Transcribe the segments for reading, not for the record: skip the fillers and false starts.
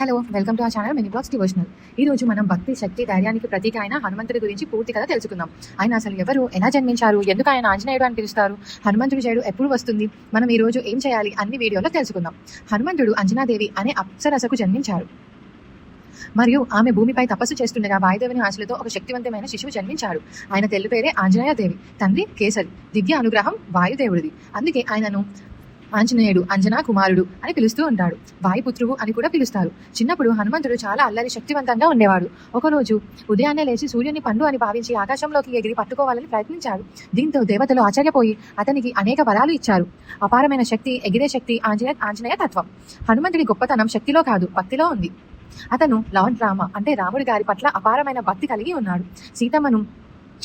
Hello, welcome to our channel mini blogs devotional. ఈ రోజు మనం భక్తి, శక్తి, ధైర్యానికి ప్రతీక అయిన హనుమంతుడి గురించి పూర్తి కథ తెలుసుకుందాం. ఆయన అసలు ఎవరు, ఎలా జన్మించారు, ఎందుకు ఆయన ఆంజనేయుడు అని పిలుస్తారు, హనుమంతుడి జయుడు ఎప్పుడు వస్తుంది, మనం ఈ రోజు ఏం చేయాలి అన్ని వీడియోలో తెలుసుకుందాం. హనుమంతుడు అంజనాదేవి అనే అప్సరసకు జన్మించారు మరియు ఆమె భూమిపై తపస్సు చేస్తుండగా వాయుదేవుని ఆశలతో ఒక శక్తివంతమైన శిశువు జన్మించాడు. ఆయన తెల్లు పేరే ఆంజనేయదేవి, తండ్రి కేసరి, దివ్య అనుగ్రహం వాయుదేవుడిది. అందుకే ఆయనను ఆంజనేయుడు, అంజనా కుమారుడు అని పిలుస్తూ ఉంటాడు. వాయుపుత్రువు అని కూడా పిలుస్తారు. చిన్నప్పుడు హనుమంతుడు చాలా అల్లరి శక్తివంతంగా ఉండేవాడు. ఒకరోజు ఉదయాన్నే లేచి సూర్యుని పండు అని భావించి ఆకాశంలోకి ఎగిరి పట్టుకోవాలని ప్రయత్నించాడు. దీంతో దేవతలు ఆశ్చర్యపోయి అతనికి అనేక వరాలు ఇచ్చారు. అపారమైన శక్తి, ఎగిరే శక్తి ఆంజనేయ తత్వం. హనుమంతుడి గొప్పతనం శక్తిలో కాదు, భక్తిలో ఉంది. అతను లార్డ్ రామ అంటే రాముడి గారి పట్ల అపారమైన భక్తి కలిగి ఉన్నాడు. సీతమ్మను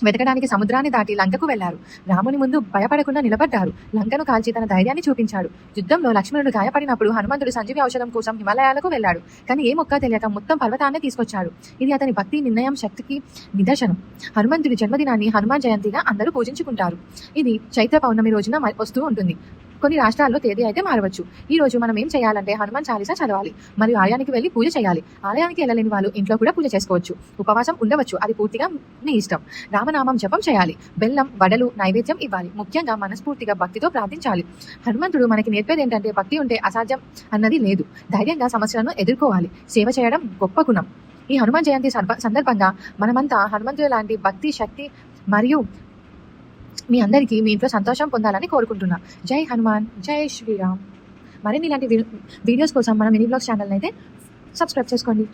వెతకడానికి సముద్రాన్ని దాటి లంకకు వెళ్లారు. రాముని ముందు భయపడకుండా నిలబడ్డారు. లంకను కాల్చి తన ధైర్యాన్ని చూపించాడు. యుద్ధంలో లక్ష్మణుడు గాయపడినప్పుడు హనుమంతుడు సంజీవి ఔషధం కోసం హిమాలయాలకు వెళ్లాడు. కానీ ఏ మొక్క తెలియక మొత్తం పర్వతాన్ని తీసుకొచ్చాడు. ఇది అతని భక్తి, నిర్ణయం, శక్తికి నిదర్శనం. హనుమంతుడి జన్మదినాన్ని హనుమాన్ జయంతిగా అందరూ పూజించుకుంటారు. ఇది చైత్ర పౌర్ణమి రోజున వస్తూ ఉంటుంది. కొన్ని రాష్ట్రాల్లో తేదీ అయితే మారవచ్చు. ఈ రోజు మనం ఏం చేయాలంటే హనుమాన్ చాలీసా చదవాలి మరియు ఆలయానికి వెళ్ళి పూజ చేయాలి. ఆలయానికి వెళ్ళలేని వాళ్ళు ఇంట్లో కూడా పూజ చేసుకోవచ్చు. ఉపవాసం ఉండవచ్చు, అది పూర్తిగా మీ ఇష్టం. రామనామం జపం చేయాలి. బెల్లం, వడలు నైవేద్యం ఇవ్వాలి. ముఖ్యంగా మనస్ఫూర్తిగా భక్తితో ప్రార్థించాలి. హనుమంతుడు మనకి నేర్పేది ఏంటంటే భక్తి ఉంటే అసాధ్యం అన్నది లేదు. ధైర్యంగా సమస్యలను ఎదుర్కోవాలి. సేవ చేయడం గొప్ప గుణం. ఈ హనుమాన్ జయంతి సందర్భంగా మనమంతా హనుమంతుడు లాంటి భక్తి, శక్తి మరియు మీ అందరికీ మీ ఇంట్లో సంతోషం పొందాలని కోరుకుంటున్నా. జై హనుమాన్, జై శ్రీరామ్. మరిన్ని ఇలాంటి వీడియోస్ కోసం మన మినీ బ్లాగ్స్ ఛానల్ అయితే సబ్స్క్రైబ్ చేసుకోండి.